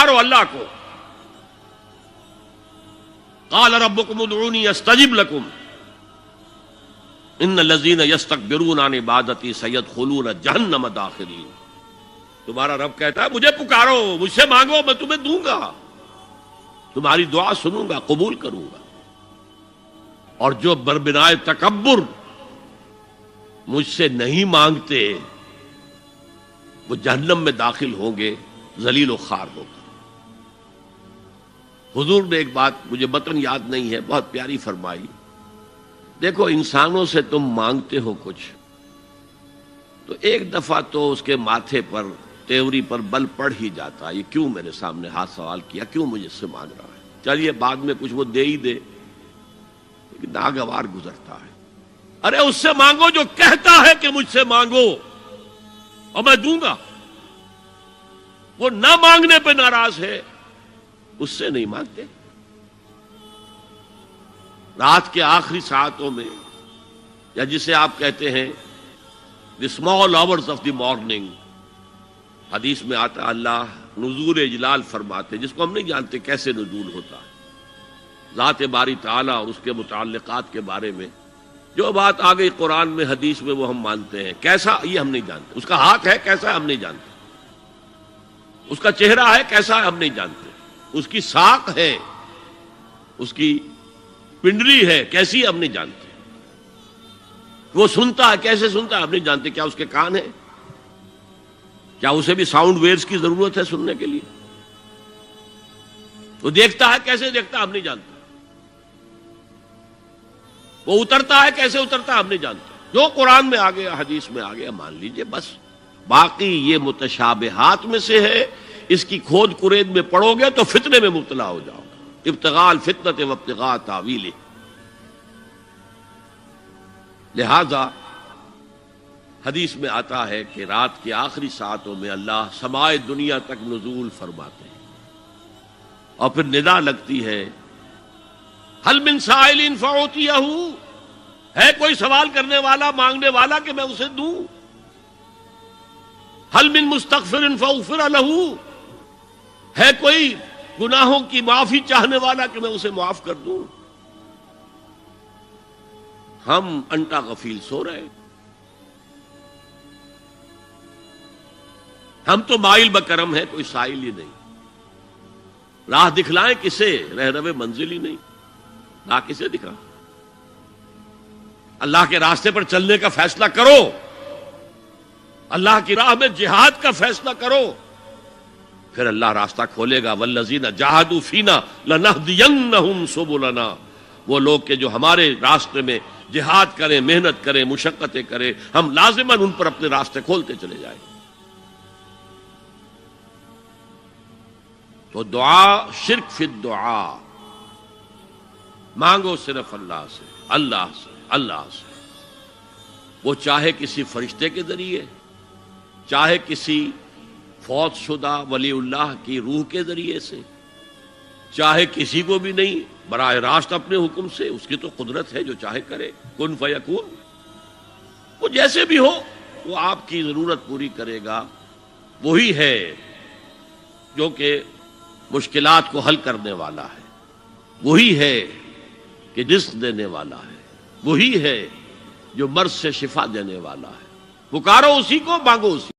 پکارو اللہ کو. قال ربکم ادعونی استجب لکم ان الذین یستکبرون عن عبادتی سیدخلون جہنم داخرین. تمہارا رب کہتا ہے مجھے پکارو، مجھ سے مانگو، میں تمہیں دوں گا، تمہاری دعا سنوں گا، قبول کروں گا. اور جو بربنائے تکبر مجھ سے نہیں مانگتے وہ جہنم میں داخل ہوں گے، ذلیل و خوار ہو کر. حضور نے ایک بات مجھے متن یاد نہیں ہے، بہت پیاری فرمائی. دیکھو انسانوں سے تم مانگتے ہو کچھ تو ایک دفعہ تو اس کے ماتھے پر تیوری پر بل پڑ ہی جاتا ہے، یہ کیوں میرے سامنے ہاتھ سوال کیا، کیوں مجھے اس سے مانگ رہا ہے، چلیے بعد میں کچھ وہ دے ہی دے. لیکن ناگوار گزرتا ہے. ارے اس سے مانگو جو کہتا ہے کہ مجھ سے مانگو اور میں دوں گا. وہ نہ مانگنے پہ ناراض ہے، اس سے نہیں مانگتے. رات کے آخری ساعتوں میں، یا جسے آپ کہتے ہیں the small hours of the morning, حدیث میں آتا ہے اللہ نزول اجلال فرماتے، جس کو ہم نہیں جانتے کیسے نزول ہوتا ہے. ذات باری تعالیٰ اور اس کے متعلقات کے بارے میں جو بات آ گئی قرآن میں حدیث میں وہ ہم مانتے ہیں. کیسا یہ ہم نہیں جانتے. اس کا ہاتھ ہے کیسا ہے ہم نہیں جانتے. اس کا چہرہ ہے کیسا ہے ہم نہیں جانتے. اس کی ساق ہے، اس کی پنڈلی ہے کیسی ہے ہم نہیں جانتے. وہ سنتا ہے کیسے سنتا ہے ہم نہیں جانتے. کیا اس کے کان ہیں؟ کیا اسے بھی ساؤنڈ ویوز کی ضرورت ہے سننے کے لیے؟ وہ دیکھتا ہے کیسے دیکھتا ہے ہم نہیں جانتے. وہ اترتا ہے کیسے اترتا ہے ہم نہیں جانتے. جو قرآن میں آ گیا حدیث میں آ گیا مان لیجئے بس. باقی یہ متشابہات میں سے ہے، اس کی کھود کرید میں پڑو گے تو فتنے میں مبتلا ہو جاؤ گے. ابتغاء الفتنۃ وابتغاء تاویلہ. لہذا حدیث میں آتا ہے کہ رات کے آخری ساعتوں میں اللہ سمائے دنیا تک نزول فرماتے ہیں اور پھر ندا لگتی ہے حل من سائل فاعطیہ، ہے کوئی سوال کرنے والا مانگنے والا کہ میں اسے دوں. حل من مستغفر فاغفر لہ، ہے کوئی گناہوں کی معافی چاہنے والا کہ میں اسے معاف کر دوں. ہم انٹا غفیل سو رہے ہیں. ہم تو مائل بکرم ہے، کوئی سائل ہی نہیں. راہ دکھلائیں کسے، رہنو منزل ہی نہیں. راہ کسے دکھا؟ اللہ کے راستے پر چلنے کا فیصلہ کرو، اللہ کی راہ میں جہاد کا فیصلہ کرو، پھر اللہ راستہ کھولے گا. والذین جاہدوا فینا لنہدینہم سبلنا. وہ لوگ کہ جو ہمارے راستے میں جہاد کریں، محنت کریں، مشقتیں کریں، ہم لازماً ان پر اپنے راستے کھولتے چلے جائیں. تو دعا شرک فی الدعا. مانگو صرف اللہ سے، اللہ سے، اللہ سے. وہ چاہے کسی فرشتے کے ذریعے، چاہے کسی فوت شدہ ولی اللہ کی روح کے ذریعے سے، چاہے کسی کو بھی نہیں، براہ راست اپنے حکم سے. اس کی تو قدرت ہے، جو چاہے کرے. کن فیکون. وہ جیسے بھی ہو وہ آپ کی ضرورت پوری کرے گا. وہی ہے جو کہ مشکلات کو حل کرنے والا ہے، وہی ہے کہ رزق دینے والا ہے، وہی ہے جو مرض سے شفا دینے والا ہے. پکارو اسی کو، مانگو اسی